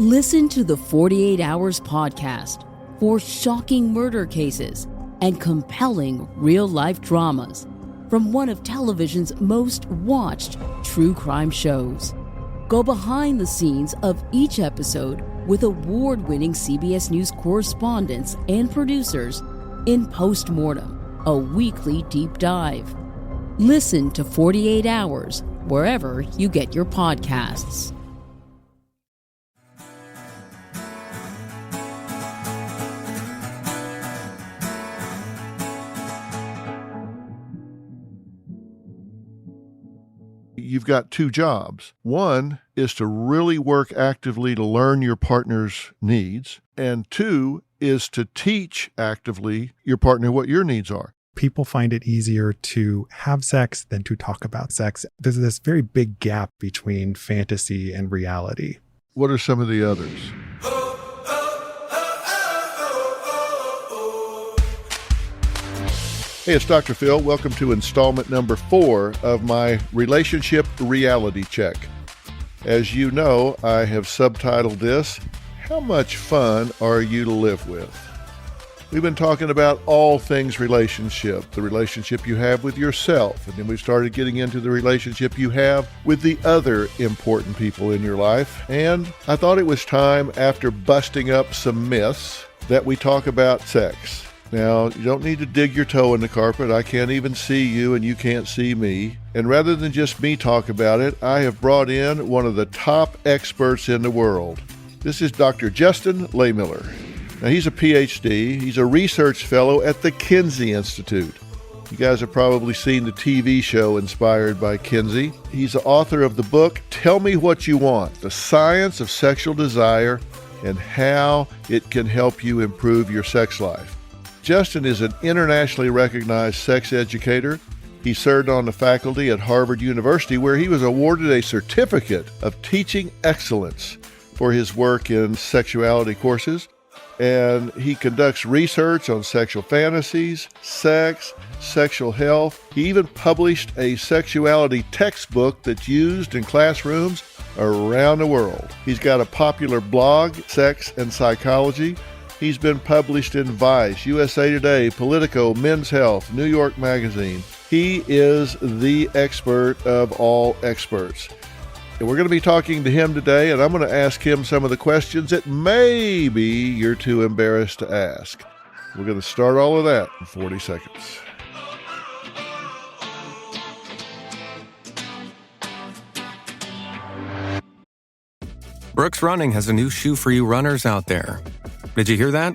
Listen to the 48 Hours podcast for shocking murder cases and compelling real-life dramas from one of television's most watched true crime shows. Go behind the scenes of each episode with award-winning CBS News correspondents and producers in Postmortem, a weekly deep dive. Listen to 48 Hours wherever you get your podcasts. You've got two jobs. One is to really work actively to learn your partner's needs, and two is to teach actively your partner what your needs are. People find it easier to have sex than to talk about sex. There's this very big gap between fantasy and reality. What are some of the others? Hey, it's Dr. Phil. Welcome to installment number 4 of my relationship reality check. As you know, I have subtitled this, How Much Fun Are You to Live With? We've been talking about all things relationship, the relationship you have with yourself, and then we started getting into the relationship you have with the other important people in your life. And I thought it was time, after busting up some myths, that we talk about sex. Now, you don't need to dig your toe in the carpet. I can't even see you and you can't see me. And rather than just me talk about it, I have brought in one of the top experts in the world. This is Dr. Justin Lehmiller. Now, he's a PhD. He's a research fellow at the Kinsey Institute. You guys have probably seen the TV show inspired by Kinsey. He's the author of the book, Tell Me What You Want, The Science of Sexual Desire and How It Can Help You Improve Your Sex Life. Justin is an internationally recognized sex educator. He served on the faculty at Harvard University, where he was awarded a certificate of teaching excellence for his work in sexuality courses. And he conducts research on sexual fantasies, sex, sexual health. He even published a sexuality textbook that's used in classrooms around the world. He's got a popular blog, Sex and Psychology. He's been published in Vice, USA Today, Politico, Men's Health, New York Magazine. He is the expert of all experts. And we're going to be talking to him today, and I'm going to ask him some of the questions that maybe you're too embarrassed to ask. We're going to start all of that in 40 seconds. Brooks Running has a new shoe for you runners out there. Did you hear that?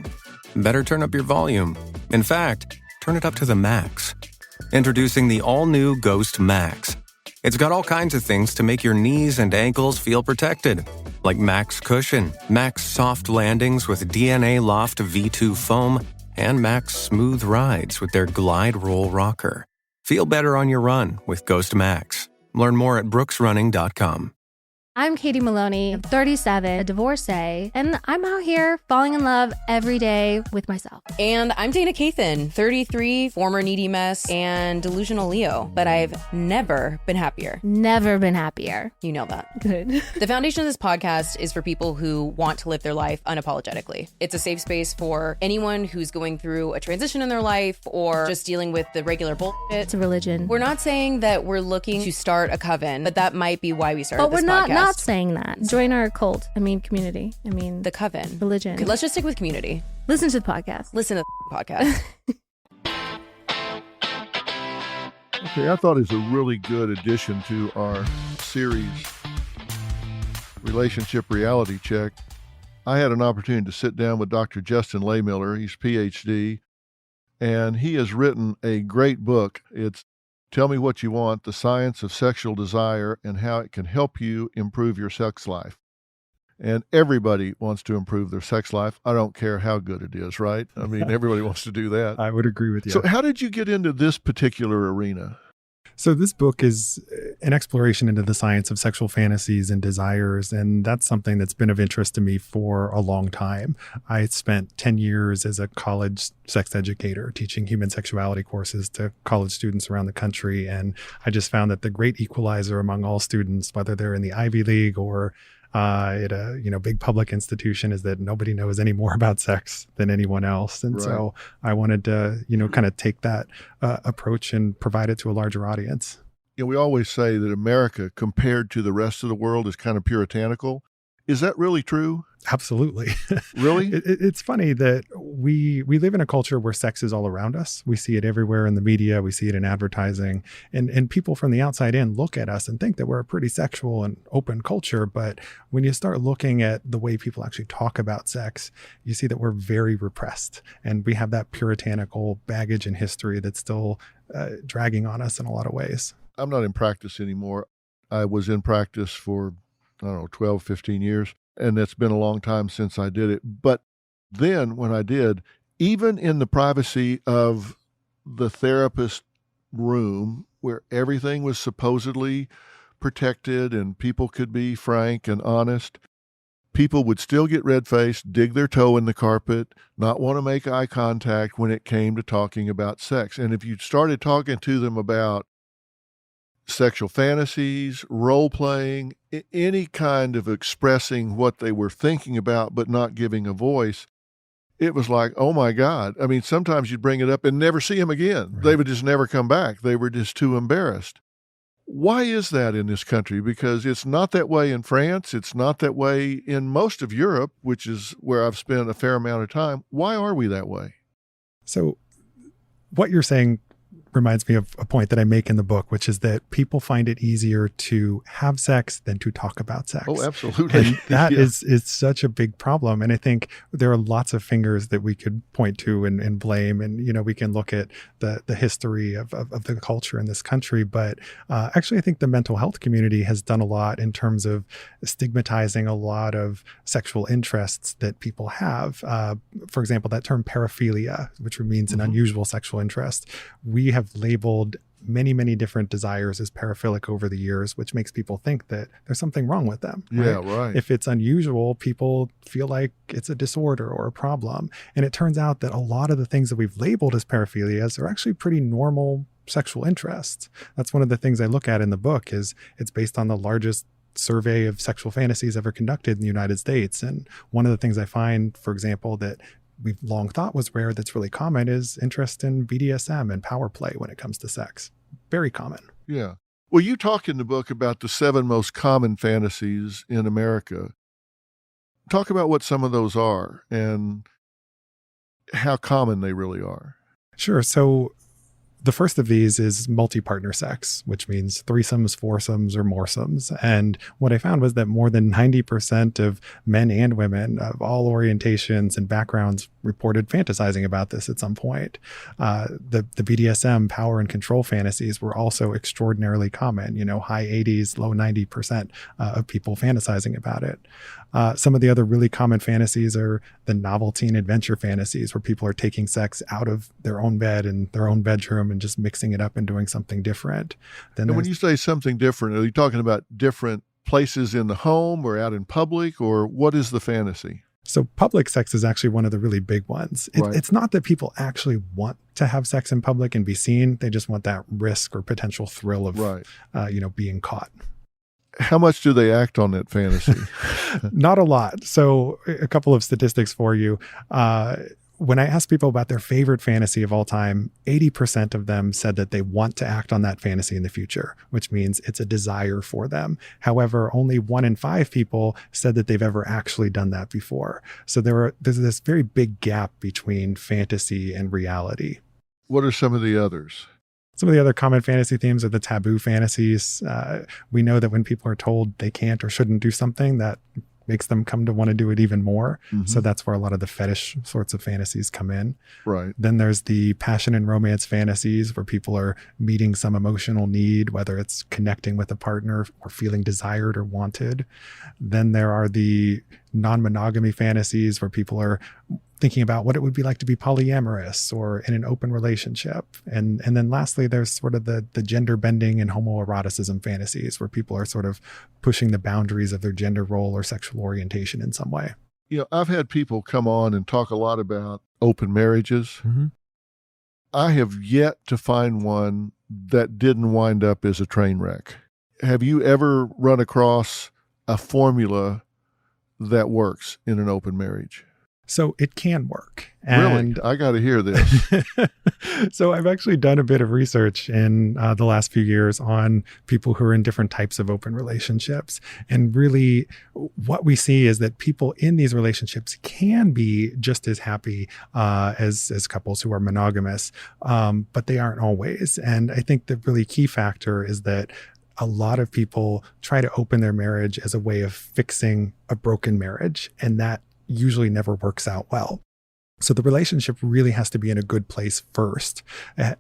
Better turn up your volume. In fact, turn it up to the max. Introducing the all-new Ghost Max. It's got all kinds of things to make your knees and ankles feel protected, like Max Cushion, Max Soft Landings with DNA Loft V2 foam, and Max Smooth Rides with their Glide Roll Rocker. Feel better on your run with Ghost Max. Learn more at brooksrunning.com. I'm Katie Maloney, 37, a divorcee, and I'm out here falling in love every day with myself. And I'm Dana Cathan, 33, former needy mess, and delusional Leo, but I've never been happier. Never been happier. You know that. Good. The foundation of this podcast is for people who want to live their life unapologetically. It's a safe space for anyone who's going through a transition in their life or just dealing with the regular bullshit. It's a religion. We're not saying that we're looking to start a coven, but that might be why we started but this we're podcast. not saying that. Join our cult. Community. The coven. Religion. Okay, let's just stick with community. Listen to the podcast. Listen to the podcast. Okay, I thought it was a really good addition to our series, Relationship Reality Check. I had an opportunity to sit down with Dr. Justin Lehmiller. He's PhD, and he has written a great book. It's Tell Me What You Want, The Science of Sexual Desire and How It Can Help You Improve Your Sex Life. And everybody wants to improve their sex life. I don't care how good it is, right? I mean, everybody wants to do that. I would agree with you. So how did you get into this particular arena? So this book is an exploration into the science of sexual fantasies and desires, and that's something that's been of interest to me for a long time. I spent 10 years as a college sex educator teaching human sexuality courses to college students around the country, and I just found that the great equalizer among all students, whether they're in the Ivy League or at a big public institution is that nobody knows any more about sex than anyone else. And so I wanted to, kind of take that approach and provide it to a larger audience. We always say that America, compared to the rest of the world, is kind of puritanical. Is that really true? Absolutely. Really? It's funny that we live in a culture where sex is all around us. We see it everywhere in the media. We see it in advertising. And people from the outside in look at us and think that we're a pretty sexual and open culture. But when you start looking at the way people actually talk about sex, you see that we're very repressed. And we have that puritanical baggage and history that's still dragging on us in a lot of ways. I'm not in practice anymore. I was in practice for 12, 15 years. And it's been a long time since I did it. But then when I did, even in the privacy of the therapist room where everything was supposedly protected and people could be frank and honest, people would still get red-faced, dig their toe in the carpet, not want to make eye contact when it came to talking about sex. And if you started talking to them about sexual fantasies, role-playing, any kind of expressing what they were thinking about but not giving a voice, it was like, oh my God. I mean, sometimes you'd bring it up and never see them again. Right. They would just never come back. They were just too embarrassed. Why is that in this country? Because it's not that way in France. It's not that way in most of Europe, which is where I've spent a fair amount of time. Why are we that way? So what you're saying reminds me of a point that I make in the book, which is that people find it easier to have sex than to talk about sex. Oh, absolutely. And that is such a big problem. And I think there are lots of fingers that we could point to and blame. And, we can look at the history of the culture in this country. But actually, I think the mental health community has done a lot in terms of stigmatizing a lot of sexual interests that people have. For example, that term paraphilia, which means an unusual sexual interest. We have labeled many, many different desires as paraphilic over the years, which makes people think that there's something wrong with them. Right? Yeah, right. If it's unusual, people feel like it's a disorder or a problem. And it turns out that a lot of the things that we've labeled as paraphilias are actually pretty normal sexual interests. That's one of the things I look at in the book. Is it's based on the largest survey of sexual fantasies ever conducted in the United States. And one of the things I find, for example, that we've long thought was rare that's really common is interest in BDSM and power play when it comes to sex. Very common. Yeah. Well, you talk in the book about the 7 most common fantasies in America. Talk about what some of those are and how common they really are. Sure. So the first of these is multi-partner sex, which means threesomes, foursomes, or moresomes. And what I found was that more than 90% of men and women of all orientations and backgrounds reported fantasizing about this at some point. The BDSM power and control fantasies were also extraordinarily common, high 80s, low 90% of people fantasizing about it. Some of the other really common fantasies are the novelty and adventure fantasies, where people are taking sex out of their own bed and their own bedroom and just mixing it up and doing something different. And when you say something different, are you talking about different places in the home or out in public, or what is the fantasy? So public sex is actually one of the really big ones. Right. It's not that people actually want to have sex in public and be seen. They just want that risk or potential thrill of, being caught. How much do they act on that fantasy? Not a lot. So a couple of statistics for you. When I asked people about their favorite fantasy of all time, 80% of them said that they want to act on that fantasy in the future, which means it's a desire for them. However, only 1 in 5 people said that they've ever actually done that before. So there's this very big gap between fantasy and reality. What are some of the others? Some of the other common fantasy themes are the taboo fantasies. We know that when people are told they can't or shouldn't do something, that makes them come to want to do it even more. Mm-hmm. So that's where a lot of the fetish sorts of fantasies come in. Right. Then there's the passion and romance fantasies, where people are meeting some emotional need, whether it's connecting with a partner or feeling desired or wanted. Then there are the non-monogamy fantasies, where people are thinking about what it would be like to be polyamorous or in an open relationship. And then lastly, there's sort of the gender bending and homoeroticism fantasies, where people are sort of pushing the boundaries of their gender role or sexual orientation in some way. I've had people come on and talk a lot about open marriages. Mm-hmm. I have yet to find one that didn't wind up as a train wreck. Have you ever run across a formula that works in an open marriage? So it can work. Really? I got to hear this. So I've actually done a bit of research in the last few years on people who are in different types of open relationships. And really what we see is that people in these relationships can be just as happy as couples who are monogamous, but they aren't always. And I think the really key factor is that a lot of people try to open their marriage as a way of fixing a broken marriage, and that usually never works out well. So the relationship really has to be in a good place first.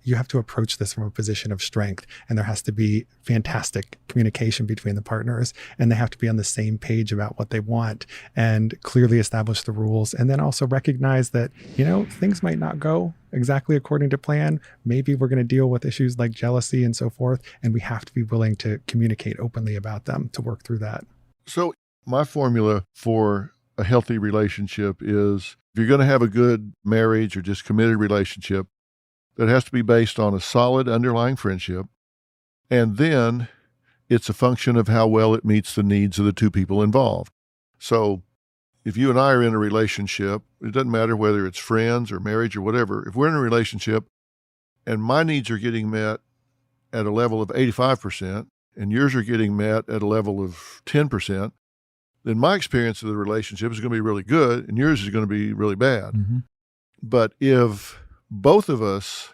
You have to approach this from a position of strength, and there has to be fantastic communication between the partners, and they have to be on the same page about what they want and clearly establish the rules. And then also recognize that, things might not go exactly according to plan. Maybe we're going to deal with issues like jealousy and so forth, and we have to be willing to communicate openly about them to work through that. So my formula for a healthy relationship is, if you're going to have a good marriage or just committed relationship, that has to be based on a solid underlying friendship. And then it's a function of how well it meets the needs of the two people involved. So if you and I are in a relationship, it doesn't matter whether it's friends or marriage or whatever. If we're in a relationship and my needs are getting met at a level of 85% and yours are getting met at a level of 10%, then my experience of the relationship is going to be really good and yours is going to be really bad. Mm-hmm. But if both of us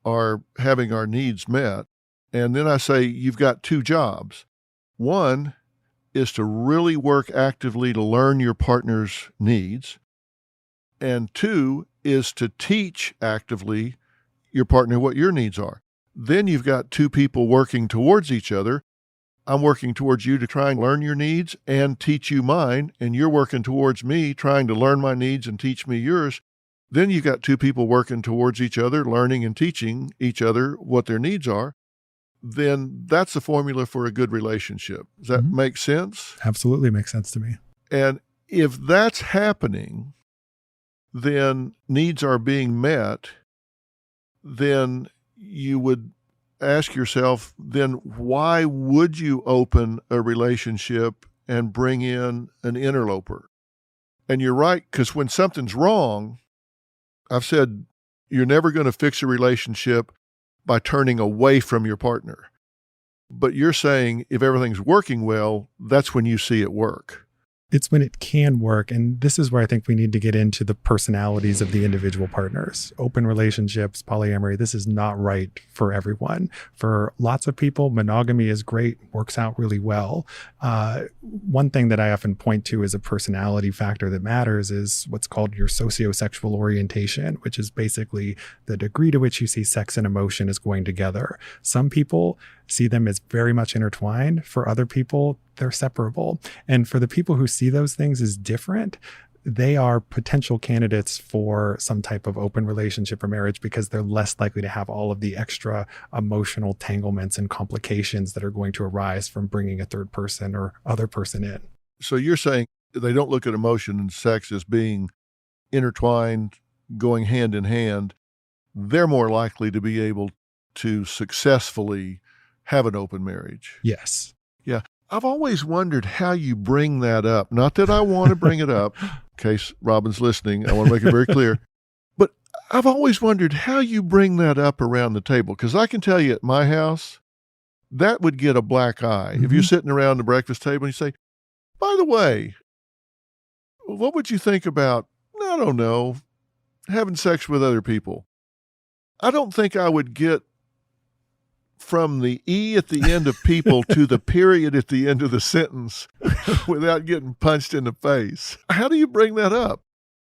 are having our needs met, and then I say you've got two jobs. One is to really work actively to learn your partner's needs. And two is to teach actively your partner what your needs are. Then you've got two people working towards each other. I'm working towards you to try and learn your needs and teach you mine, and you're working towards me trying to learn my needs and teach me yours. Then you've got two people working towards each other, learning and teaching each other what their needs are. Then that's the formula for a good relationship. Does that make sense? Absolutely makes sense to me. And if that's happening, then needs are being met, then you would ask yourself, then why would you open a relationship and bring in an interloper? And you're right, because when something's wrong, I've said you're never going to fix a relationship by turning away from your partner. But you're saying if everything's working well, that's when you see it work. It's when it can work. And this is where I think we need to get into the personalities of the individual partners. Open relationships, polyamory, this is not right for everyone. For lots of people, monogamy is great, works out really well. One thing that I often point to as a personality factor that matters is what's called your sociosexual orientation, which is basically the degree to which you see sex and emotion as going together. Some people see them as very much intertwined. For other people, they're separable. And for the people who see those things as different, they are potential candidates for some type of open relationship or marriage because they're less likely to have all of the extra emotional tanglements and complications that are going to arise from bringing a third person or other person in. So you're saying they don't look at emotion and sex as being intertwined, going hand in hand. They're more likely to be able to successfully have an open marriage. Yes. Yeah. I've always wondered how you bring that up. Not that I want to bring it up, in case Robin's listening. I want to make it very clear. But I've always wondered how you bring that up around the table. Because I can tell you at my house, that would get a black eye. If you're sitting around the breakfast table and you say, by the way, what would you think about, I don't know, having sex with other people? I don't think I would get from the E at the end of people to the period at the end of the sentence without getting punched in the face. How do you bring that up?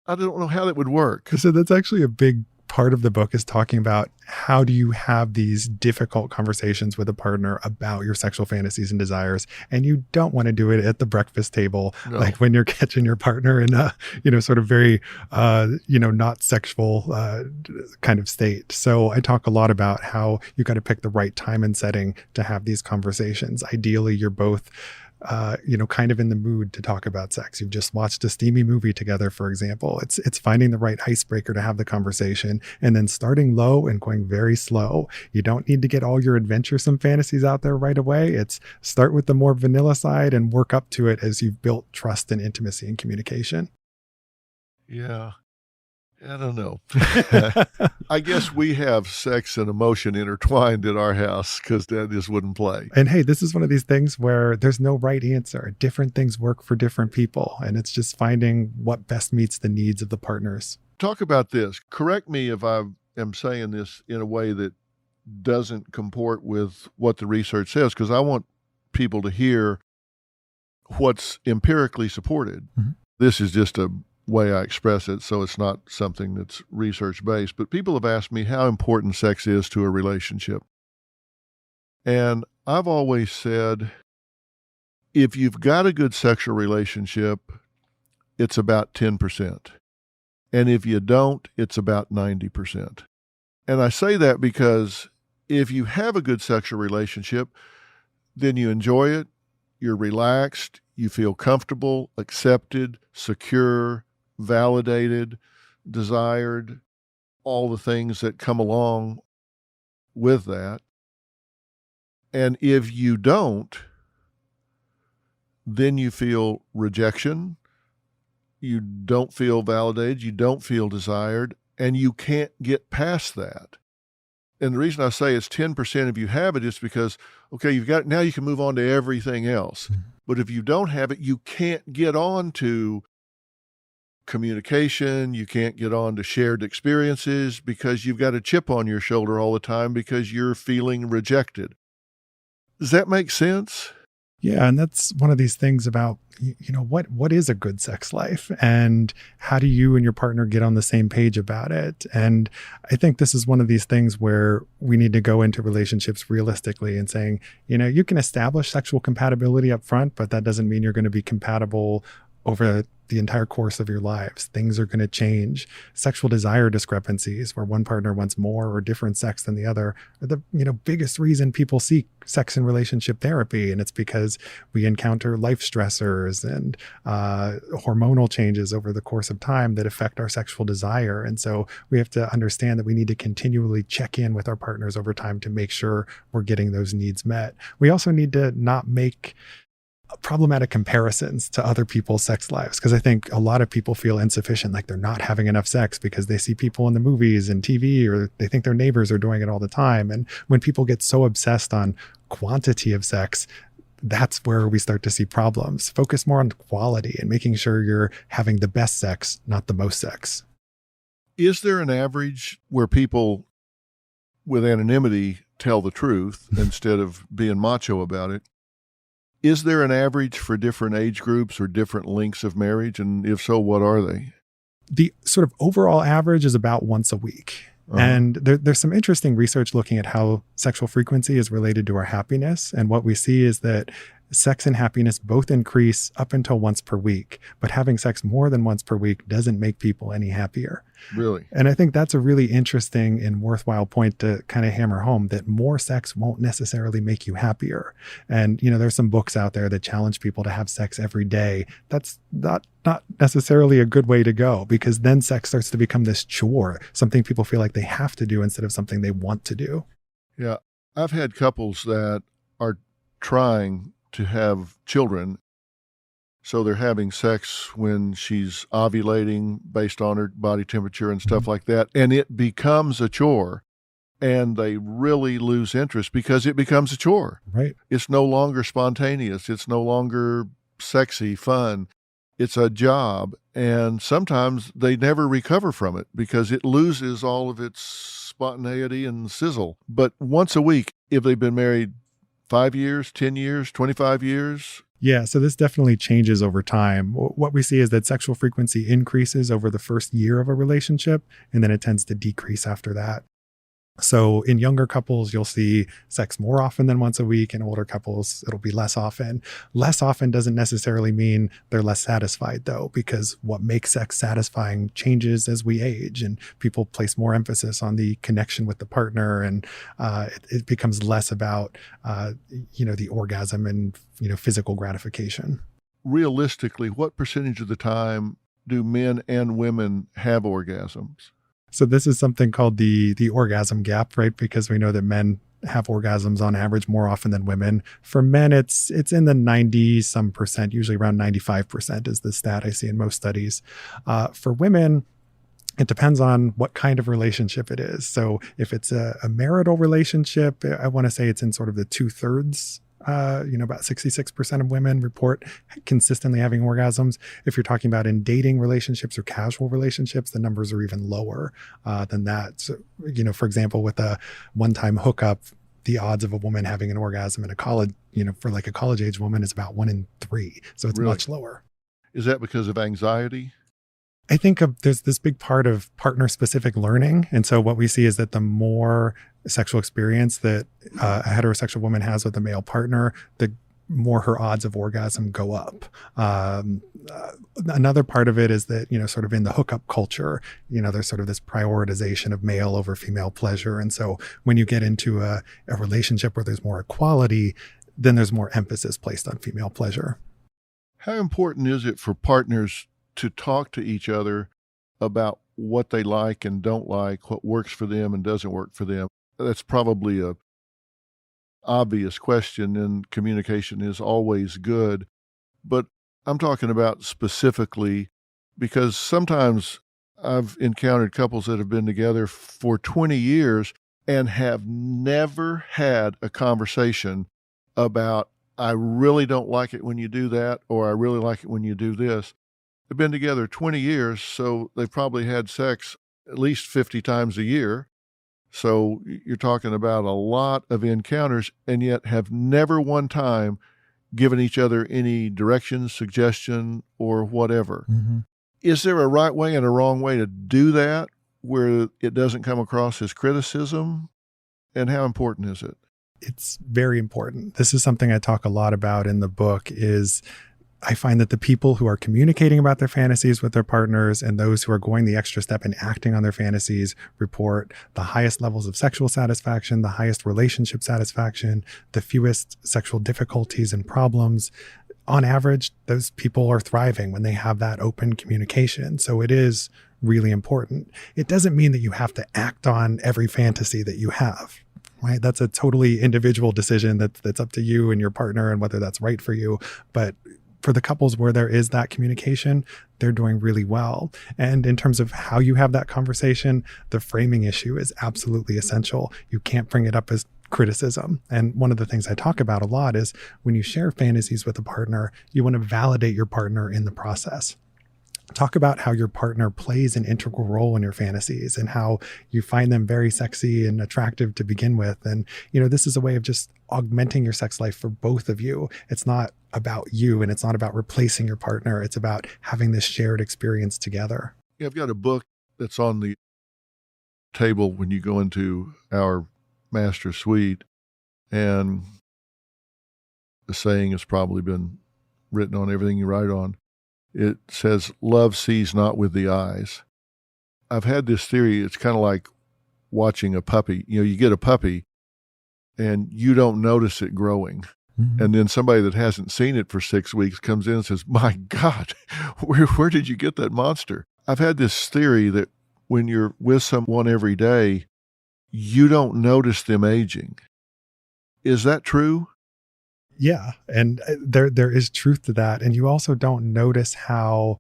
I don't know how that would work. So that's actually a big part of the book, is talking about how do you have these difficult conversations with a partner about your sexual fantasies and desires. And you don't want to do it at the breakfast table, like when you're catching your partner in a, sort of very, not sexual kind of state. So I talk a lot about how you got to pick the right time and setting to have these conversations. Ideally, you're both kind of in the mood to talk about sex. You've just watched a steamy movie together, for example. It's finding the right icebreaker to have the conversation and then starting low and going very slow. You don't need to get all your adventuresome fantasies out there right away. It's start with the more vanilla side and work up to it as you've built trust and intimacy and communication. Yeah. I don't know. I guess we have sex and emotion intertwined at our house because Dad just wouldn't play. And hey, this is one of these things where there's no right answer. Different things work for different people. And it's just finding what best meets the needs of the partners. Talk about this. Correct me if I am saying this in a way that doesn't comport with what the research says, because I want people to hear what's empirically supported. Mm-hmm. This is just a way I express it, so it's not something that's research-based. But people have asked me how important sex is to a relationship. And I've always said, if you've got a good sexual relationship, it's about 10%. And if you don't, it's about 90%. And I say that because if you have a good sexual relationship, then you enjoy it, you're relaxed, you feel comfortable, accepted, secure, validated, desired, all the things that come along with that. And if you don't, then you feel rejection, you don't feel validated, you don't feel desired, and you can't get past that. And the reason I say it's 10% if you have it is because, okay, you've got it, now you can move on to everything else. Mm-hmm. But if you don't have it, you can't get on to communication, you can't get on to shared experiences because you've got a chip on your shoulder all the time because you're feeling rejected. Does that make sense? Yeah, and that's one of these things about, what is a good sex life and how do you and your partner get on the same page about it? And I think this is one of these things where we need to go into relationships realistically and saying, you can establish sexual compatibility up front, but that doesn't mean you're going to be compatible over the entire course of your lives. Things are going to change. Sexual desire discrepancies where one partner wants more or different sex than the other are the biggest reason people seek sex and relationship therapy. And it's because we encounter life stressors and hormonal changes over the course of time that affect our sexual desire. And so we have to understand that we need to continually check in with our partners over time to make sure we're getting those needs met. We also need to not make problematic comparisons to other people's sex lives, because I think a lot of people feel insufficient, like they're not having enough sex because they see people in the movies and TV, or they think their neighbors are doing it all the time. And when people get so obsessed on quantity of sex, that's where we start to see problems. Focus more on quality and making sure you're having the best sex, not the most sex. Is there an average where people with anonymity tell the truth instead of being macho about it? Is there an average for different age groups or different lengths of marriage? And if so, what are they? The sort of overall average is about once a week. Uh-huh. And there's some interesting research looking at how sexual frequency is related to our happiness. And what we see is that sex and happiness both increase up until once per week, but having sex more than once per week doesn't make people any happier. Really? And I think that's a really interesting and worthwhile point to kind of hammer home, that more sex won't necessarily make you happier. And, there's some books out there that challenge people to have sex every day. That's not necessarily a good way to go, because then sex starts to become this chore, something people feel like they have to do instead of something they want to do. Yeah. I've had couples that are trying to have children. So they're having sex when she's ovulating based on her body temperature and stuff like that. And it becomes a chore, and they really lose interest because it becomes a chore. Right. It's no longer spontaneous. It's no longer sexy, fun. It's a job. And sometimes they never recover from it because it loses all of its spontaneity and sizzle. But once a week, if they've been married 5 years, 10 years, 25 years. Yeah, so this definitely changes over time. What we see is that sexual frequency increases over the first year of a relationship, and then it tends to decrease after that. So in younger couples, you'll see sex more often than once a week. In older couples, it'll be less often. Less often doesn't necessarily mean they're less satisfied, though, because what makes sex satisfying changes as we age, and people place more emphasis on the connection with the partner, and it becomes less about the orgasm and physical gratification. Realistically, what percentage of the time do men and women have orgasms? So this is something called the orgasm gap, right? Because we know that men have orgasms on average more often than women. For men, it's in the 90-some percent, usually around 95% is the stat I see in most studies. For women, it depends on what kind of relationship it is. So if it's a marital relationship, I want to say it's in sort of the 2/3. About 66% of women report consistently having orgasms. If you're talking about in dating relationships or casual relationships, the numbers are even lower than that. So, for example, with a one-time hookup, the odds of a woman having an orgasm in a college, for like a college age woman is about 1 in 3. So it's Really? much lower. Is that because of anxiety? I think there's this big part of partner-specific learning. And so what we see is that the more sexual experience that a heterosexual woman has with a male partner, the more her odds of orgasm go up. Another part of it is that, sort of in the hookup culture, there's sort of this prioritization of male over female pleasure. And so when you get into a relationship where there's more equality, then there's more emphasis placed on female pleasure. How important is it for partners to talk to each other about what they like and don't like, what works for them and doesn't work for them? That's probably a obvious question, and communication is always good. But I'm talking about specifically because sometimes I've encountered couples that have been together for 20 years and have never had a conversation about, I really don't like it when you do that, or I really like it when you do this. They've been together 20 years, so they've probably had sex at least 50 times a year. So you're talking about a lot of encounters, and yet have never one time given each other any direction, suggestion, or whatever. Mm-hmm. Is there a right way and a wrong way to do that where it doesn't come across as criticism? And how important is it? It's very important. This is something I talk a lot about in the book. Is I find that the people who are communicating about their fantasies with their partners and those who are going the extra step and acting on their fantasies report the highest levels of sexual satisfaction, the highest relationship satisfaction, the fewest sexual difficulties and problems. On average, those people are thriving when they have that open communication. So it is really important. It doesn't mean that you have to act on every fantasy that you have. Right? That's a totally individual decision that's up to you and your partner and whether that's right for you. But for the couples where there is that communication, they're doing really well. And in terms of how you have that conversation, the framing issue is absolutely essential. You can't bring it up as criticism. And one of the things I talk about a lot is when you share fantasies with a partner, you want to validate your partner in the process. Talk about how your partner plays an integral role in your fantasies and how you find them very sexy and attractive to begin with. And, this is a way of just augmenting your sex life for both of you. It's not about you and it's not about replacing your partner. It's about having this shared experience together. Yeah, I've got a book that's on the table when you go into our master suite, and the saying has probably been written on everything you write on. It says, love sees not with the eyes. I've had this theory. It's kind of like watching a puppy. You get a puppy and you don't notice it growing. Mm-hmm. And then somebody that hasn't seen it for 6 weeks comes in and says, my God, where did you get that monster? I've had this theory that when you're with someone every day, you don't notice them aging. Is that true? Yeah. And there is truth to that. And you also don't notice how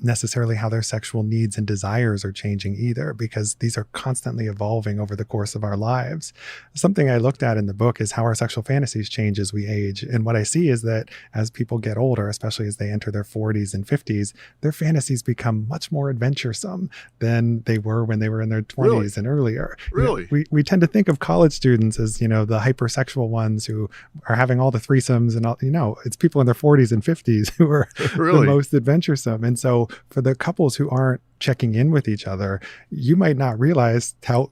their sexual needs and desires are changing either, because these are constantly evolving over the course of our lives. Something I looked at in the book is how our sexual fantasies change as we age. And what I see is that as people get older, especially as they enter their 40s and 50s, their fantasies become much more adventuresome than they were when they were in their 20s Really? And earlier. Really? We tend to think of college students as, the hypersexual ones who are having all the threesomes and all, it's people in their 40s and 50s who are Really? the most adventuresome. And so for the couples who aren't checking in with each other, you might not realize how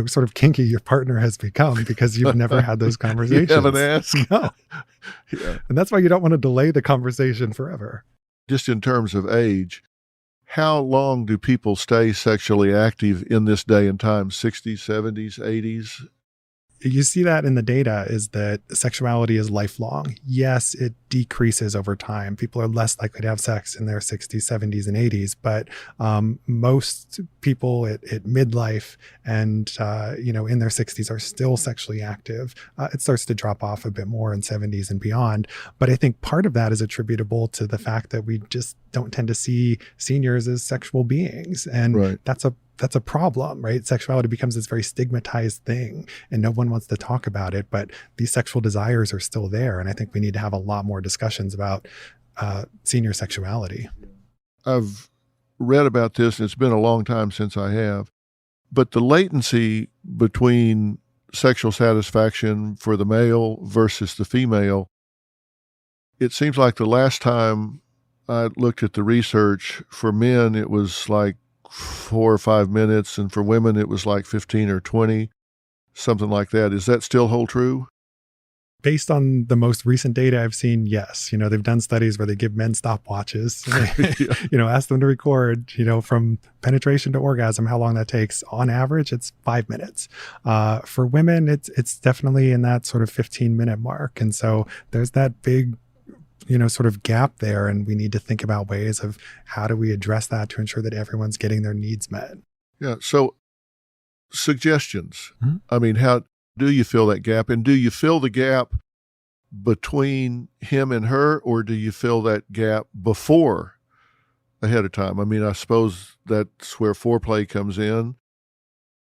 sort of kinky your partner has become because you've never had those conversations. You haven't asked. No. Yeah. And that's why you don't want to delay the conversation forever. Just in terms of age, how long do people stay sexually active in this day and time? 60s, 70s, 80s? You see that in the data is that sexuality is lifelong. Yes, it decreases over time. People are less likely to have sex in their 60s, 70s, and 80s. But most people at midlife and, in their 60s are still sexually active. It starts to drop off a bit more in 70s and beyond. But I think part of that is attributable to the fact that we just don't tend to see seniors as sexual beings. And Right. that's a problem, right? Sexuality becomes this very stigmatized thing and no one wants to talk about it, but these sexual desires are still there. And I think we need to have a lot more discussions about senior sexuality. I've read about this, and it's been a long time since I have, but the latency between sexual satisfaction for the male versus the female, it seems like the last time I looked at the research for men, it was like 4 or 5 minutes, and for women it was like 15 or 20, something like that. Is that still hold true? Based on the most recent data I've seen, yes. They've done studies where they give men stopwatches, ask them to record, from penetration to orgasm, how long that takes. On average, it's 5 minutes. For women, it's definitely in that sort of 15-minute mark. And so there's that big sort of gap there. And we need to think about ways of how do we address that to ensure that everyone's getting their needs met. Yeah. So suggestions. Mm-hmm. I mean, how do you fill that gap? And do you fill the gap between him and her, or do you fill that gap before, ahead of time? I mean, I suppose that's where foreplay comes in.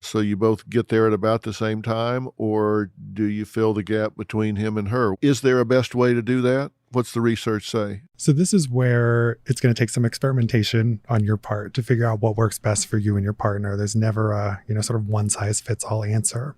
So you both get there at about the same time, or do you fill the gap between him and her? Is there a best way to do that? What's the research say? So this is where it's going to take some experimentation on your part to figure out what works best for you and your partner. There's never a, sort of one size fits all answer.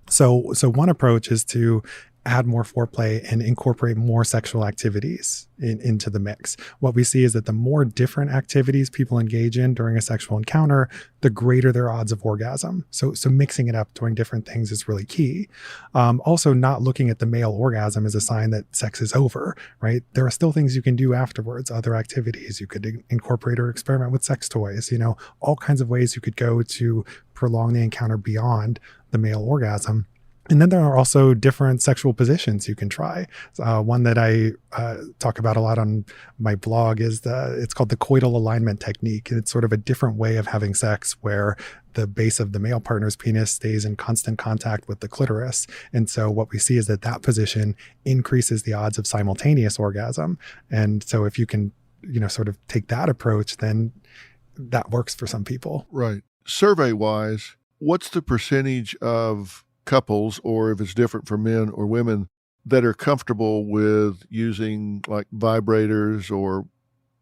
So one approach is to add more foreplay and incorporate more sexual activities into the mix. What we see is that the more different activities people engage in during a sexual encounter, the greater their odds of orgasm. So mixing it up, doing different things is really key. Also, not looking at the male orgasm as a sign that sex is over, right? There are still things you can do afterwards, other activities. You could incorporate or experiment with sex toys, all kinds of ways you could go to prolong the encounter beyond the male orgasm. And then there are also different sexual positions you can try. One that I talk about a lot on my blog is it's called the coital alignment technique. And it's sort of a different way of having sex where the base of the male partner's penis stays in constant contact with the clitoris. And so what we see is that position increases the odds of simultaneous orgasm. And so if you can, sort of take that approach, then that works for some people. Right. Survey-wise, what's the percentage of couples, or if it's different for men or women, that are comfortable with using like vibrators or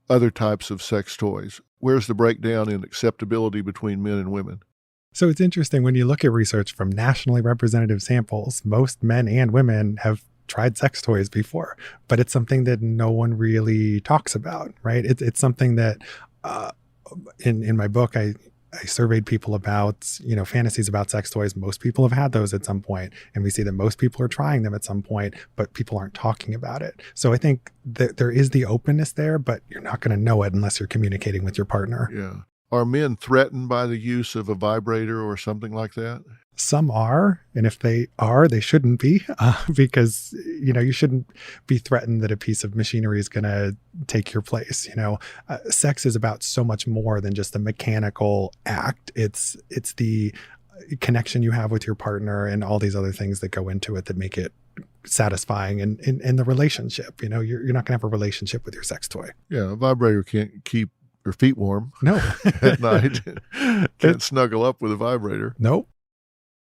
other types of sex toys? Where's the breakdown in acceptability between men and women? So it's interesting when you look at research from nationally representative samples, most men and women have tried sex toys before, but it's something that no one really talks about, right? It's something that in my book, I surveyed people about, fantasies about sex toys. Most people have had those at some point, and we see that most people are trying them at some point, but people aren't talking about it. So I think that there is the openness there, but you're not going to know it unless you're communicating with your partner. Yeah. Are men threatened by the use of a vibrator or something like that? Some are, and if they are, they shouldn't be, because, you shouldn't be threatened that a piece of machinery is going to take your place. Sex is about so much more than just a mechanical act. It's the connection you have with your partner and all these other things that go into it that make it satisfying and in the relationship. You're not going to have a relationship with your sex toy. Yeah, a vibrator can't keep your feet warm. No. At night. Can't snuggle up with a vibrator. Nope.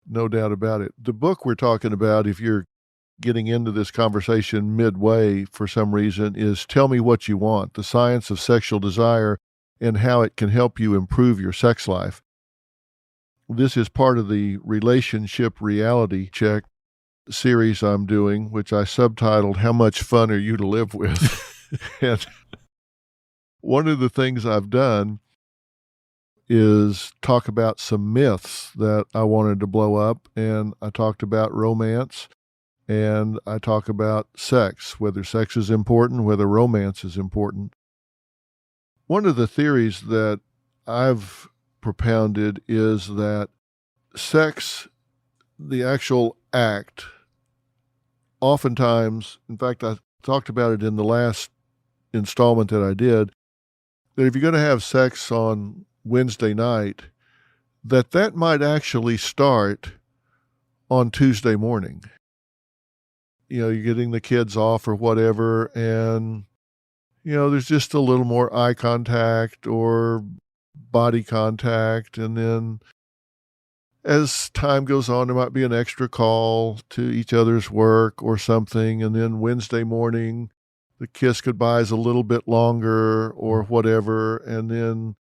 No doubt about it. The book we're talking about, if you're getting into this conversation midway for some reason, is Tell Me What You Want, The Science of Sexual Desire and How It Can Help You Improve Your Sex Life. This is part of the Relationship Reality Check series I'm doing, which I subtitled, How Much Fun Are You to Live With? And one of the things I've done is talk about some myths that I wanted to blow up. And I talked about romance, and I talk about sex, whether sex is important, whether romance is important. One of the theories that I've propounded is that sex, the actual act, oftentimes, in fact, I talked about it in the last installment that I did, that if you're going to have sex on Wednesday night, that might actually start on Tuesday morning. You're getting the kids off or whatever, and, there's just a little more eye contact or body contact. And then as time goes on, there might be an extra call to each other's work or something. And then Wednesday morning, the kiss goodbye is a little bit longer or whatever. And then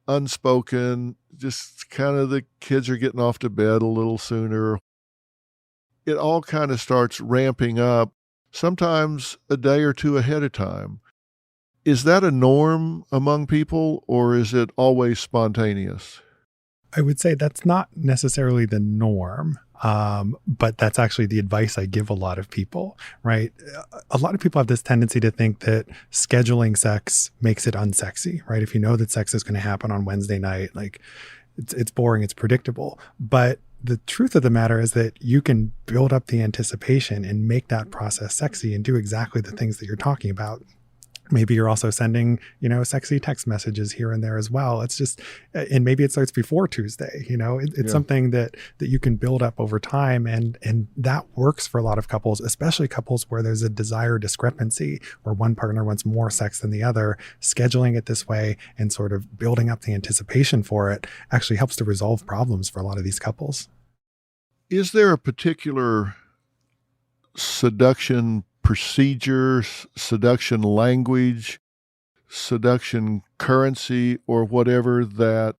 unspoken, just kind of the kids are getting off to bed a little sooner. It all kind of starts ramping up, sometimes a day or two ahead of time. Is that a norm among people, or is it always spontaneous? I would say that's not necessarily the norm, but that's actually the advice I give a lot of people, right? A lot of people have this tendency to think that scheduling sex makes it unsexy, right? If you know that sex is going to happen on Wednesday night, like it's boring, it's predictable. But the truth of the matter is that you can build up the anticipation and make that process sexy and do exactly the things that you're talking about. Maybe you're also sending, sexy text messages here and there as well. It's just, and maybe it starts before Tuesday, it's something that you can build up over time. And that works for a lot of couples, especially couples where there's a desire discrepancy where one partner wants more sex than the other. Scheduling it this way and sort of building up the anticipation for it actually helps to resolve problems for a lot of these couples. Is there a particular seduction procedure, seduction language, seduction currency, or whatever that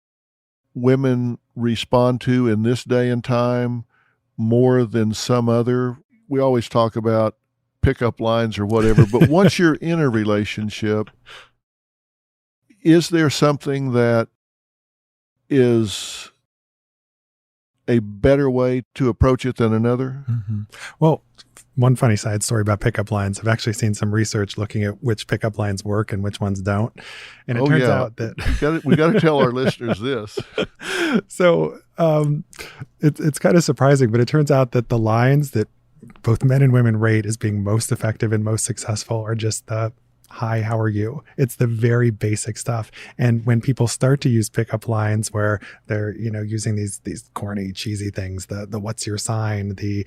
women respond to in this day and time more than some other? We always talk about pickup lines or whatever, but once you're in a relationship, is there something that is a better way to approach it than another? Mm-hmm. Well, one funny side story about pickup lines. I've actually seen some research looking at which pickup lines work and which ones don't. And it turns out that we got to tell our listeners this. So it's kind of surprising, but it turns out that the lines that both men and women rate as being most effective and most successful are just the "Hi, how are you?" It's the very basic stuff. And when people start to use pickup lines where they're, using these corny, cheesy things, the "What's your sign?" the,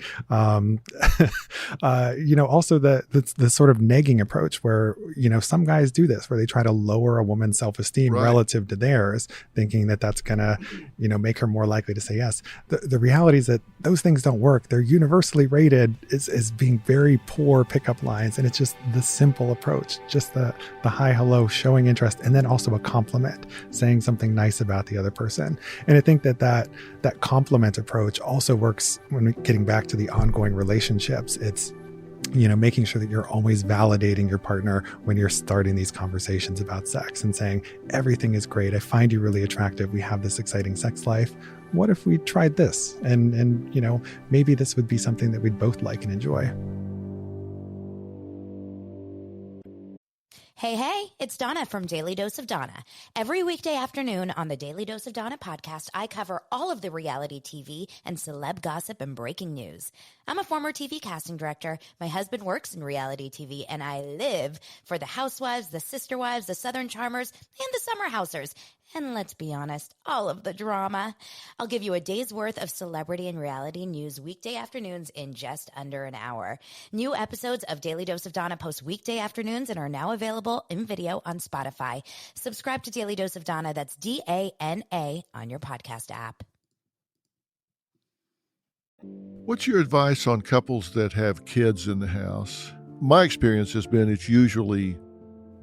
also the sort of negging approach where, some guys do this, where they try to lower a woman's self-esteem relative to theirs, thinking that that's going to, make her more likely to say yes. The reality is that those things don't work. They're universally rated as being very poor pickup lines. And it's just the simple approach. Just the hi, hello, showing interest, and then also a compliment, saying something nice about the other person. And I think that compliment approach also works when getting back to the ongoing relationships. It's, making sure that you're always validating your partner when you're starting these conversations about sex and saying, everything is great. I find you really attractive. We have this exciting sex life. What if we tried this? And maybe this would be something that we'd both like and enjoy. Hey, it's Donna from Daily Dose of Donna. Every weekday afternoon on the Daily Dose of Donna podcast, I cover all of the reality TV and celeb gossip and breaking news. I'm a former TV casting director. My husband works in reality TV, and I live for the Housewives, the Sister Wives, the Southern Charmers, and the Summer Housers. And let's be honest, all of the drama. I'll give you a day's worth of celebrity and reality news weekday afternoons in just under an hour. New episodes of Daily Dose of Donna post weekday afternoons and are now available in video on Spotify. Subscribe to Daily Dose of Donna, that's DANA, on your podcast app. What's your advice on couples that have kids in the house? My experience has been it's usually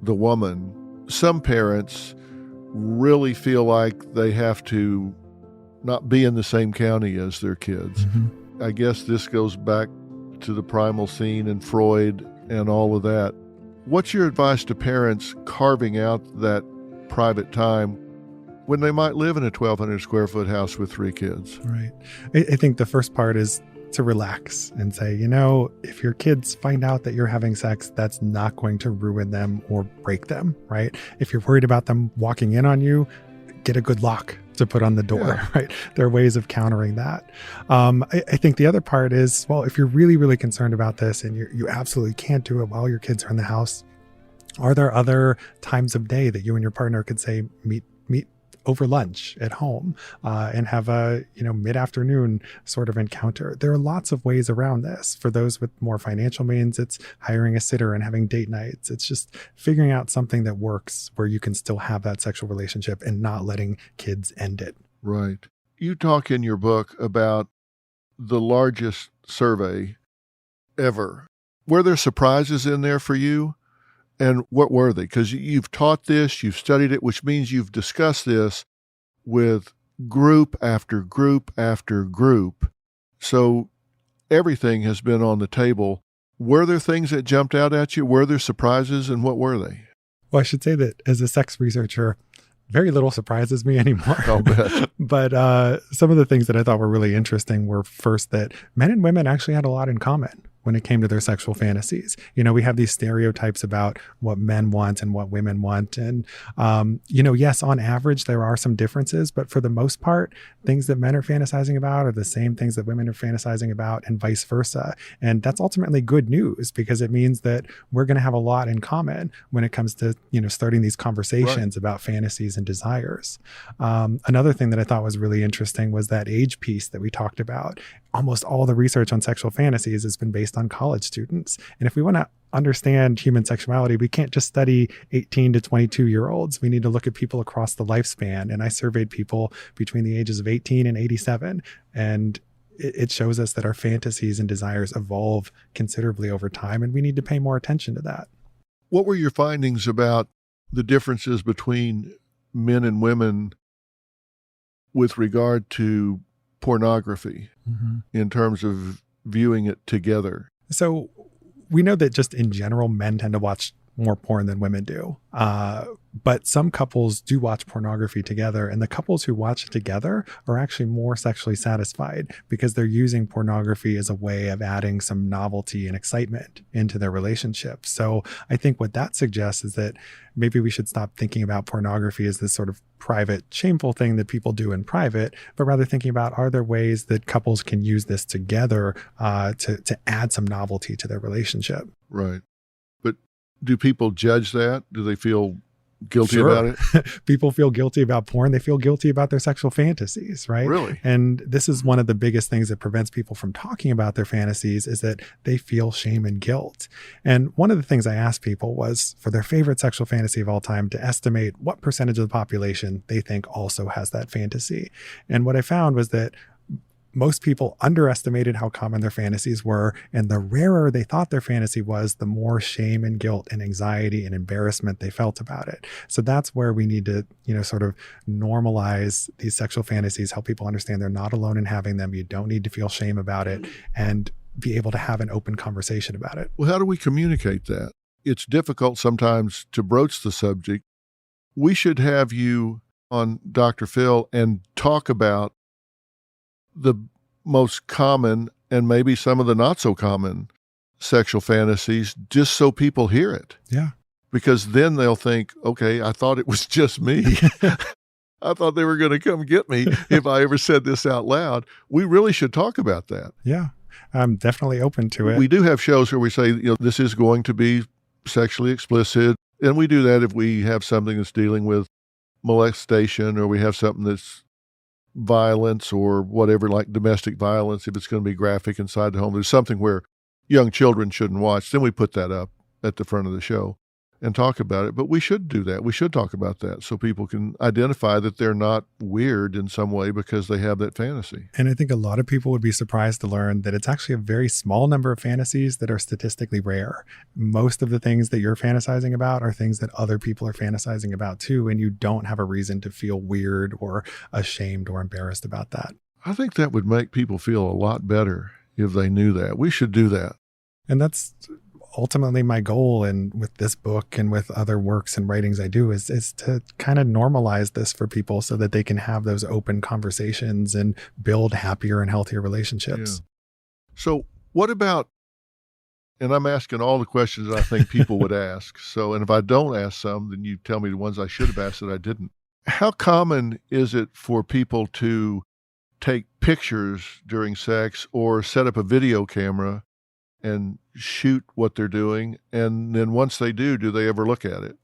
the woman. Some parents really feel like they have to not be in the same county as their kids. Mm-hmm. I guess this goes back to the primal scene and Freud and all of that. What's your advice to parents carving out that private time when they might live in a 1,200 square foot house with 3 kids. Right. I think the first part is to relax and say, if your kids find out that you're having sex, that's not going to ruin them or break them, right? If you're worried about them walking in on you, get a good lock to put on the door, right? There are ways of countering that. I think the other part is, well, if you're really, really concerned about this and you absolutely can't do it while your kids are in the house, are there other times of day that you and your partner could say, meet over lunch at home and have a mid-afternoon sort of encounter? There are lots of ways around this. For those with more financial means, it's hiring a sitter and having date nights. It's just figuring out something that works where you can still have that sexual relationship and not letting kids end it. Right. You talk in your book about the largest survey ever. Were there surprises in there for you? And what were they? Because you've taught this, you've studied it, which means you've discussed this with group after group after group. So everything has been on the table. Were there things that jumped out at you? Were there surprises, and what were they? Well, I should say that as a sex researcher, very little surprises me anymore. I'll bet. But some of the things that I thought were really interesting were first that men and women actually had a lot in common when it came to their sexual fantasies. We have these stereotypes about what men want and what women want. And, yes, on average, there are some differences, but for the most part, things that men are fantasizing about are the same things that women are fantasizing about and vice versa. And that's ultimately good news because it means that we're going to have a lot in common when it comes to, starting these conversations about fantasies and desires. Another thing that I thought was really interesting was that age piece that we talked about. Almost all the research on sexual fantasies has been based on college students. And if we want to understand human sexuality, we can't just study 18 to 22-year-olds. We need to look at people across the lifespan. And I surveyed people between the ages of 18 and 87. And it shows us that our fantasies and desires evolve considerably over time. And we need to pay more attention to that. What were your findings about the differences between men and women with regard to pornography in terms of viewing it together? So we know that just in general, men tend to watch more porn than women do. But some couples do watch pornography together, and the couples who watch it together are actually more sexually satisfied because they're using pornography as a way of adding some novelty and excitement into their relationship. So I think what that suggests is that maybe we should stop thinking about pornography as this sort of private, shameful thing that people do in private, but rather thinking about, are there ways that couples can use this together to add some novelty to their relationship? Right. But do people judge that? Do they feel guilty about it? People feel guilty about porn. They feel guilty about their sexual fantasies, right? Really? And this is one of the biggest things that prevents people from talking about their fantasies is that they feel shame and guilt. And one of the things I asked people was for their favorite sexual fantasy of all time to estimate what percentage of the population they think also has that fantasy. And what I found was that most people underestimated how common their fantasies were, and the rarer they thought their fantasy was, the more shame and guilt and anxiety and embarrassment they felt about it. So that's where we need to, sort of normalize these sexual fantasies, help people understand they're not alone in having them. You don't need to feel shame about it, and be able to have an open conversation about it. Well, how do we communicate that? It's difficult sometimes to broach the subject. We should have you on Dr. Phil and talk about the most common and maybe some of the not so common sexual fantasies, just so people hear it. Yeah. Because then they'll think, okay, I thought it was just me. I thought they were going to come get me if I ever said this out loud. We really should talk about that. Yeah. I'm definitely open to it. We do have shows where we say, this is going to be sexually explicit. And we do that if we have something that's dealing with molestation, or we have something that's violence or whatever, like domestic violence. If it's going to be graphic inside the home, there's something where young children shouldn't watch, then we put that up at the front of the show and talk about it. But we should do that. We should talk about that so people can identify that they're not weird in some way because they have that fantasy. And I think a lot of people would be surprised to learn that it's actually a very small number of fantasies that are statistically rare. Most of the things that you're fantasizing about are things that other people are fantasizing about too, and you don't have a reason to feel weird or ashamed or embarrassed about that. I think that would make people feel a lot better if they knew that. We should do that. And that's ultimately my goal, and with this book and with other works and writings I do, is to kind of normalize this for people so that they can have those open conversations and build happier and healthier relationships. Yeah. So what about, and I'm asking all the questions that I think people would ask. So, and if I don't ask some, then you tell me the ones I should have asked that I didn't. How common is it for people to take pictures during sex or set up a video camera and shoot what they're doing? And then once they do they ever look at it?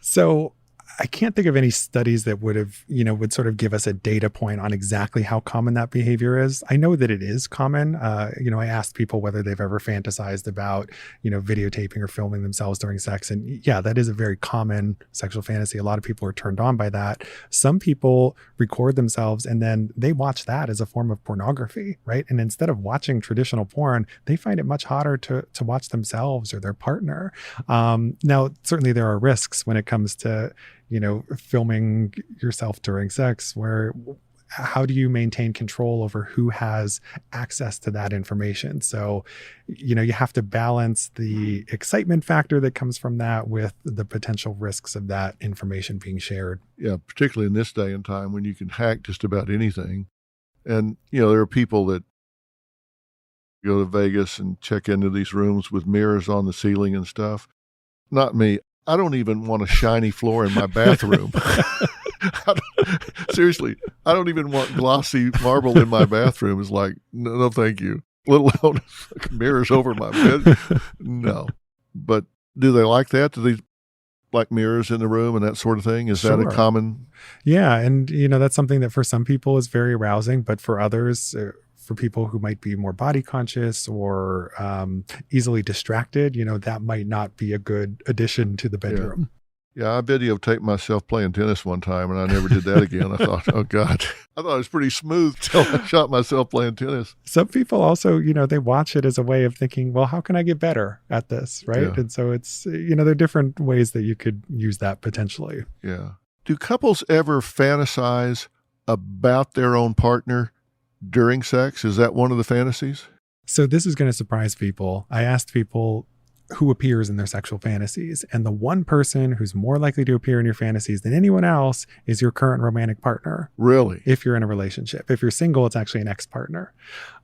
So I can't think of any studies that would sort of give us a data point on exactly how common that behavior is. I know that it is common. I asked people whether they've ever fantasized about, videotaping or filming themselves during sex. And yeah, that is a very common sexual fantasy. A lot of people are turned on by that. Some people record themselves and then they watch that as a form of pornography, right? And instead of watching traditional porn, they find it much hotter to watch themselves or their partner. Now, certainly there are risks when it comes to filming yourself during sex, where how do you maintain control over who has access to that information? So, you have to balance the excitement factor that comes from that with the potential risks of that information being shared. Yeah, particularly in this day and time when you can hack just about anything. And, there are people that go to Vegas and check into these rooms with mirrors on the ceiling and stuff. Not me. I don't even want a shiny floor in my bathroom. Seriously, I don't even want glossy marble in my bathroom. It's like, no, thank you. Let alone mirrors over my bed. No. But do they like that? Do they like mirrors in the room and that sort of thing? Is that a common? Yeah. And, that's something that for some people is very arousing, but for others, for people who might be more body conscious or easily distracted, that might not be a good addition to the bedroom. Yeah, I videotaped myself playing tennis one time and I never did that again. I thought, oh God, I thought it was pretty smooth till I shot myself playing tennis. Some people also, they watch it as a way of thinking, well, how can I get better at this, right? Yeah. And so it's, there are different ways that you could use that potentially. Yeah. Do couples ever fantasize about their own partner during sex? Is that one of the fantasies? So this is going to surprise people. I asked people who appears in their sexual fantasies, and the one person who's more likely to appear in your fantasies than anyone else is your current romantic partner. Really? If you're in a relationship. If you're single, it's actually an ex-partner.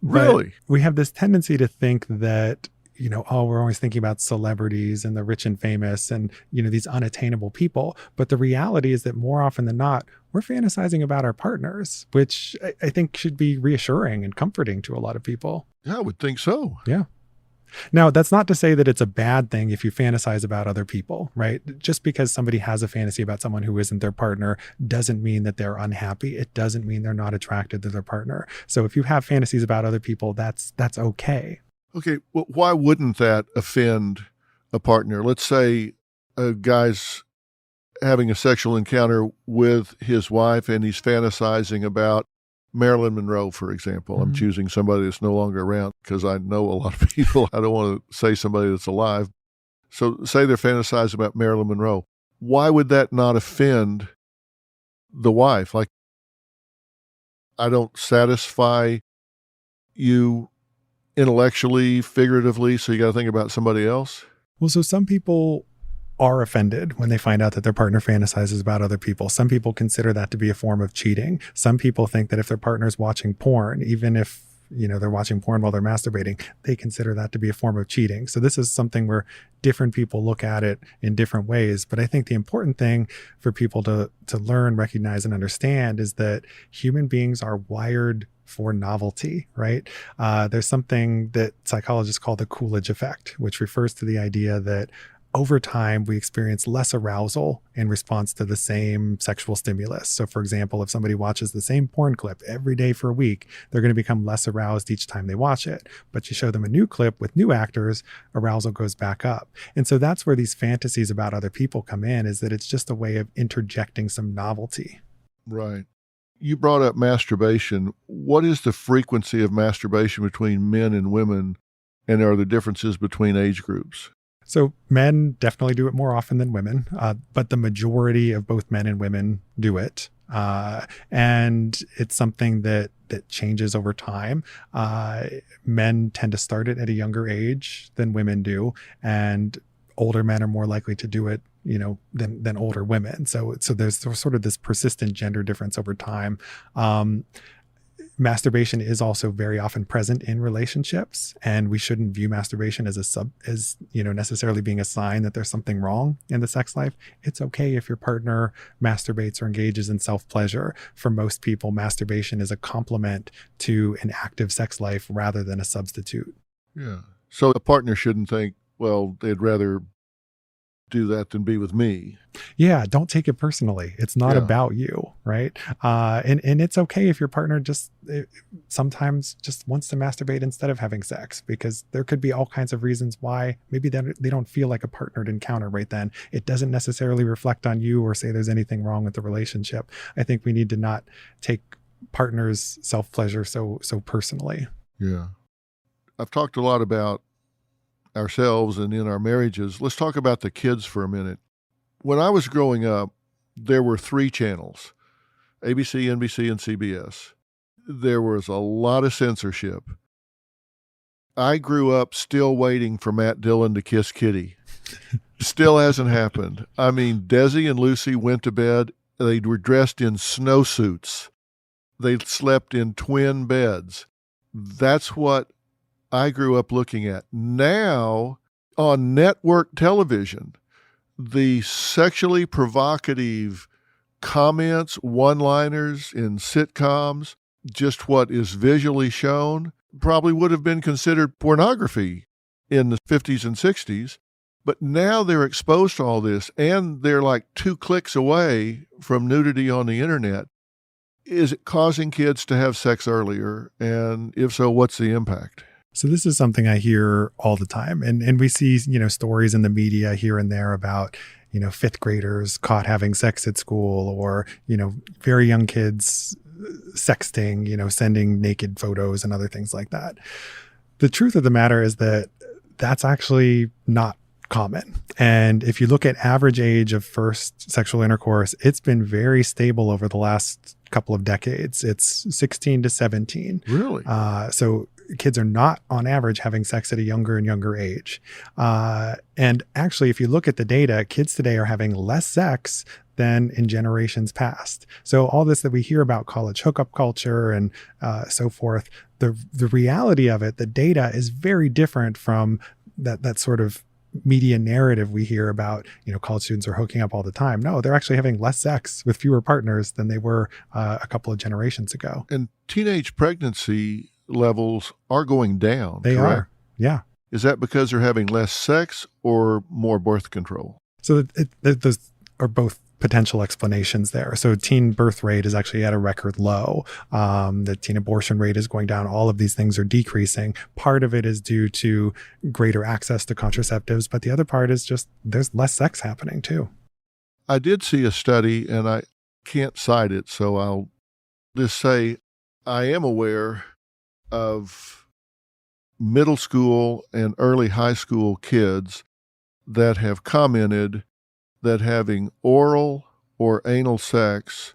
Really? But we have this tendency to think that we're always thinking about celebrities and the rich and famous and, these unattainable people. But the reality is that more often than not, we're fantasizing about our partners, which I think should be reassuring and comforting to a lot of people. Yeah, I would think so. Yeah. Now, that's not to say that it's a bad thing if you fantasize about other people, right? Just because somebody has a fantasy about someone who isn't their partner doesn't mean that they're unhappy. It doesn't mean they're not attracted to their partner. So if you have fantasies about other people, that's okay. Okay, well, why wouldn't that offend a partner? Let's say a guy's having a sexual encounter with his wife and he's fantasizing about Marilyn Monroe, for example. I'm choosing somebody that's no longer around because I know a lot of people. I don't want to say somebody that's alive. So say they're fantasizing about Marilyn Monroe. Why would that not offend the wife? Like, I don't satisfy you intellectually, figuratively, so you got to think about somebody else? Well, so some people are offended when they find out that their partner fantasizes about other people. Some people consider that to be a form of cheating. Some people think that if their partner's watching porn, even if they're watching porn while they're masturbating, they consider that to be a form of cheating. So this is something where different people look at it in different ways. But I think the important thing for people to learn, recognize, and understand is that human beings are wired for novelty, right? There's something that psychologists call the Coolidge effect, which refers to the idea that over time, we experience less arousal in response to the same sexual stimulus. So for example, if somebody watches the same porn clip every day for a week, they're going to become less aroused each time they watch it. But you show them a new clip with new actors, arousal goes back up. And so that's where these fantasies about other people come in, is that it's just a way of interjecting some novelty. Right. You brought up masturbation. What is the frequency of masturbation between men and women, and are there differences between age groups? So men definitely do it more often than women, but the majority of both men and women do it. And it's something that changes over time. Men tend to start it at a younger age than women do, and older men are more likely to do it, than older women. So there's sort of this persistent gender difference over time. Masturbation is also very often present in relationships, and we shouldn't view masturbation as necessarily being a sign that there's something wrong in the sex life. It's okay if your partner masturbates or engages in self-pleasure. For most people, masturbation is a complement to an active sex life rather than a substitute. Yeah. So a partner shouldn't think, well, they'd rather do that than be with me. Yeah, don't take it personally. It's not Yeah. about you, right? And it's okay if your partner sometimes just wants to masturbate instead of having sex, because there could be all kinds of reasons why maybe they don't feel like a partnered encounter right then. It doesn't necessarily reflect on you or say there's anything wrong with the relationship. I think we need to not take partners' self-pleasure so personally. Yeah. I've talked a lot about ourselves and in our marriages. Let's talk about the kids for a minute. When I was growing up, there were 3 channels, ABC, NBC, and CBS. There was a lot of censorship. I grew up still waiting for Matt Dillon to kiss Kitty. Still hasn't happened. I mean, Desi and Lucy went to bed. They were dressed in snowsuits. They slept in twin beds. That's what I grew up looking at. Now, on network television, the sexually provocative comments, one-liners in sitcoms, just what is visually shown, probably would have been considered pornography in the 50s and 60s. But now they're exposed to all this, and they're like 2 clicks away from nudity on the internet. Is it causing kids to have sex earlier? And if so, what's the impact? So this is something I hear all the time. And we see, stories in the media here and there about, 5th graders caught having sex at school, or, very young kids sexting, sending naked photos and other things like that. The truth of the matter is that that's actually not common. And if you look at average age of first sexual intercourse, it's been very stable over the last couple of decades. It's 16 to 17. Really? So kids are not on average having sex at a younger and younger age. And actually, if you look at the data, kids today are having less sex than in generations past. So all this that we hear about college hookup culture and so forth, the reality of it, the data is very different from that sort of media narrative we hear about, college students are hooking up all the time. No, they're actually having less sex with fewer partners than they were a couple of generations ago. And teenage pregnancy levels are going down. They correct? are. Yeah. Is that because they're having less sex or more birth control? So those are both potential explanations there. So teen birth rate is actually at a record low. The teen abortion rate is going down. All of these things are decreasing. Part of it is due to greater access to contraceptives, but the other part is just there's less sex happening too. I did see a study, and I can't cite it, so I'll just say I am aware of middle school and early high school kids that have commented that having oral or anal sex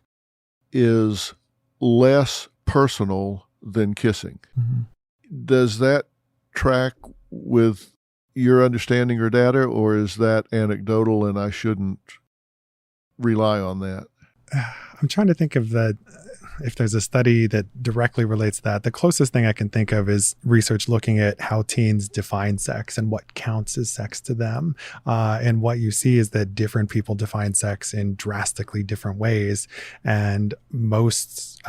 is less personal than kissing. Mm-hmm. Does that track with your understanding or data, or is that anecdotal and I shouldn't rely on that? I'm trying to think of if there's a study that directly relates to that. The closest thing I can think of is research looking at how teens define sex and what counts as sex to them. And what you see is that different people define sex in drastically different ways. And most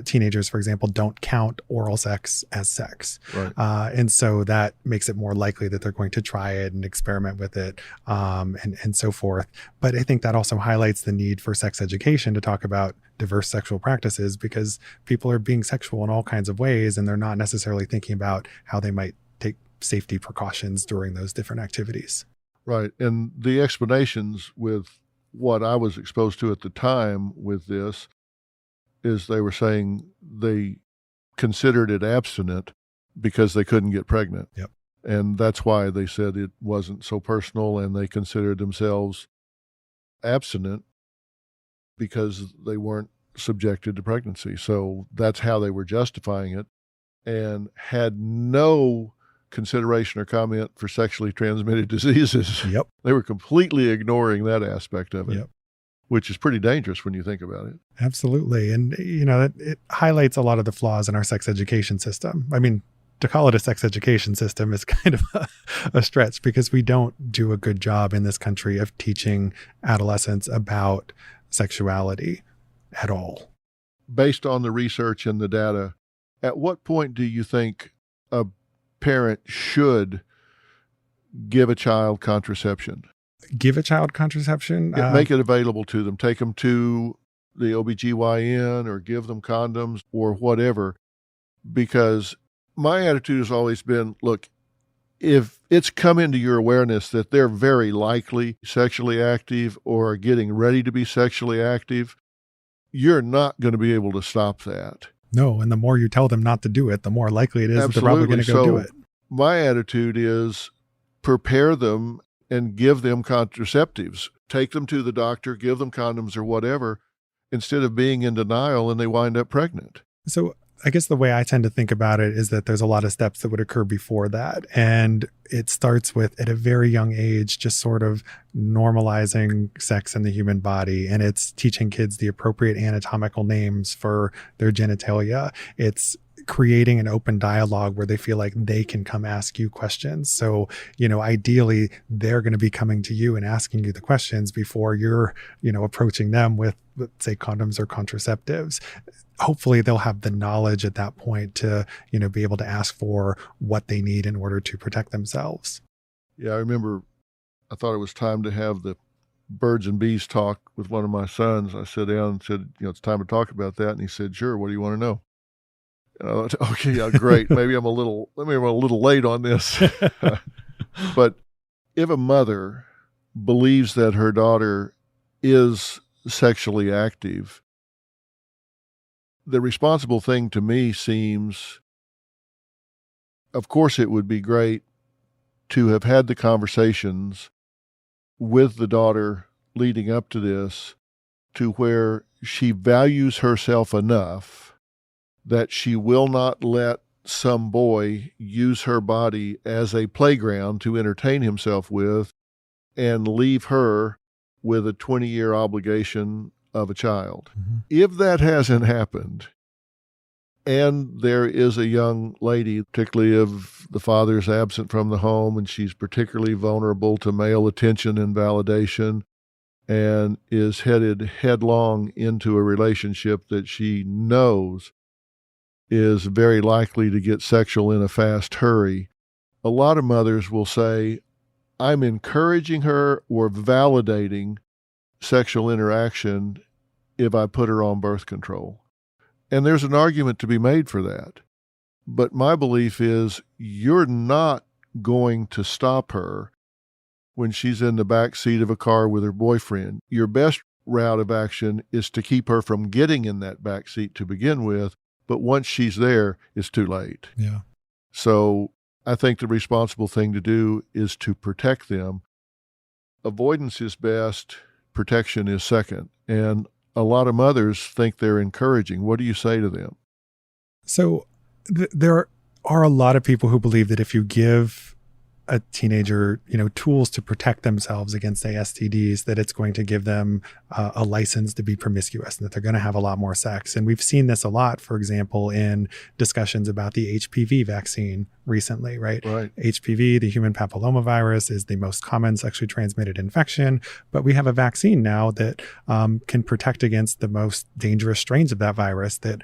teenagers, for example, don't count oral sex as sex. Right. And so that makes it more likely that they're going to try it and experiment with it and so forth. But I think that also highlights the need for sex education to talk about diverse sexual practices, because people are being sexual in all kinds of ways and they're not necessarily thinking about how they might take safety precautions during those different activities. Right. And the explanations with what I was exposed to at the time with this is they were saying they considered it abstinent because they couldn't get pregnant. Yep. And that's why they said it wasn't so personal, and they considered themselves abstinent because they weren't subjected to pregnancy. So that's how they were justifying it, and had no consideration or comment for sexually transmitted diseases. Yep. They were completely ignoring that aspect of it, Yep. which is pretty dangerous when you think about it. Absolutely. And, it highlights a lot of the flaws in our sex education system. I mean, to call it a sex education system is kind of a stretch, because we don't do a good job in this country of teaching adolescents about sexuality at all. Based on the research and the data, at what point do you think a parent should give a child contraception? Give a child contraception? Make it available to them. Take them to the OBGYN or give them condoms or whatever. Because my attitude has always been, look, if it's come into your awareness that they're very likely sexually active or getting ready to be sexually active, you're not going to be able to stop that. No, and the more you tell them not to do it, the more likely it is that they're probably going to go do it. My attitude is prepare them and give them contraceptives. Take them to the doctor, give them condoms or whatever, instead of being in denial and they wind up pregnant. So I guess the way I tend to think about it is that there's a lot of steps that would occur before that. And it starts with, at a very young age, just sort of normalizing sex in the human body. And it's teaching kids the appropriate anatomical names for their genitalia. It's creating an open dialogue where they feel like they can come ask you questions. So, ideally, they're going to be coming to you and asking you the questions before you're, approaching them with, let's say, condoms or contraceptives. Hopefully they'll have the knowledge at that point to, be able to ask for what they need in order to protect themselves. Yeah, I remember I thought it was time to have the birds and bees talk with one of my sons. I sat down and said, it's time to talk about that. And he said, sure, what do you want to know? And I thought, okay, yeah, great. Maybe I'm a little late on this. But if a mother believes that her daughter is sexually active, the responsible thing to me seems, of course, it would be great to have had the conversations with the daughter leading up to this, to where she values herself enough that she will not let some boy use her body as a playground to entertain himself with and leave her with a 20-year obligation of a child. Mm-hmm. If that hasn't happened, and there is a young lady, particularly if the father's absent from the home and she's particularly vulnerable to male attention and validation, and is headed headlong into a relationship that she knows is very likely to get sexual in a fast hurry, a lot of mothers will say, I'm encouraging her or validating sexual interaction if I put her on birth control. And there's an argument to be made for that. But my belief is you're not going to stop her when she's in the back seat of a car with her boyfriend. Your best route of action is to keep her from getting in that back seat to begin with, but once she's there, it's too late. Yeah. So I think the responsible thing to do is to protect them. Avoidance is best, protection is second. And a lot of mothers think they're encouraging. What do you say to them? So there are a lot of people who believe that if you give a teenager, tools to protect themselves against STDs, that it's going to give them a license to be promiscuous and that they're going to have a lot more sex. And we've seen this a lot, for example, in discussions about the HPV vaccine recently, right? HPV, the human papillomavirus, is the most common sexually transmitted infection, but we have a vaccine now that can protect against the most dangerous strains of that virus that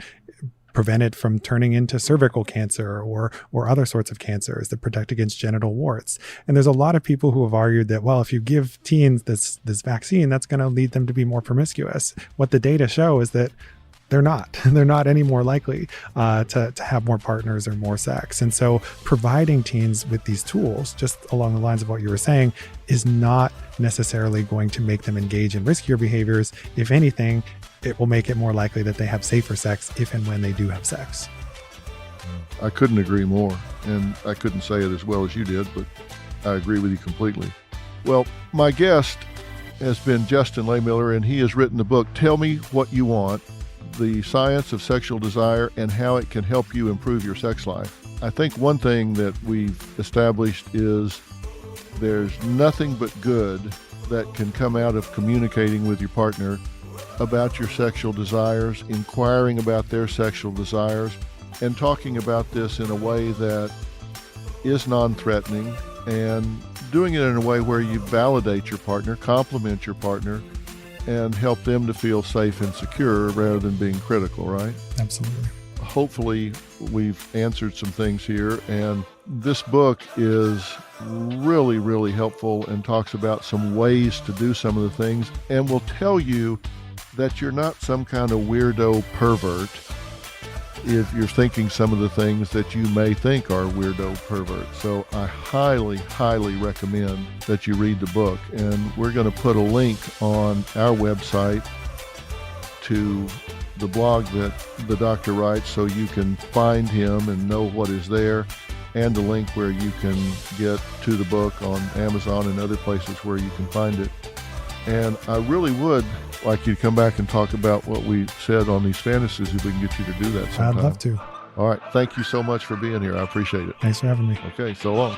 prevent it from turning into cervical cancer or other sorts of cancers, that protect against genital warts. And there's a lot of people who have argued that, well, if you give teens this vaccine, that's going to lead them to be more promiscuous. What the data show is that they're not any more likely to have more partners or more sex. And so providing teens with these tools, just along the lines of what you were saying, is not necessarily going to make them engage in riskier behaviors. If anything, it will make it more likely that they have safer sex if and when they do have sex. I couldn't agree more, and I couldn't say it as well as you did, but I agree with you completely. Well, my guest has been Justin Lehmiller, and he has written the book, Tell Me What You Want, the science of sexual desire and how it can help you improve your sex life. I think one thing that we've established is there's nothing but good that can come out of communicating with your partner about your sexual desires, inquiring about their sexual desires, and talking about this in a way that is non-threatening and doing it in a way where you validate your partner, compliment your partner, and help them to feel safe and secure rather than being critical, right? Absolutely. Hopefully we've answered some things here, and this book is really, really helpful and talks about some ways to do some of the things and will tell you that you're not some kind of weirdo pervert if you're thinking some of the things that you may think are weirdo perverts. So I highly, highly recommend that you read the book. And we're going to put a link on our website to the blog that the doctor writes so you can find him and know what is there, and the link where you can get to the book on Amazon and other places where you can find it. And I really would like you to come back and talk about what we said on these fantasies if we can get you to do that sometime. I'd love to. All right. Thank you so much for being here. I appreciate it. Thanks for having me. Okay. So long.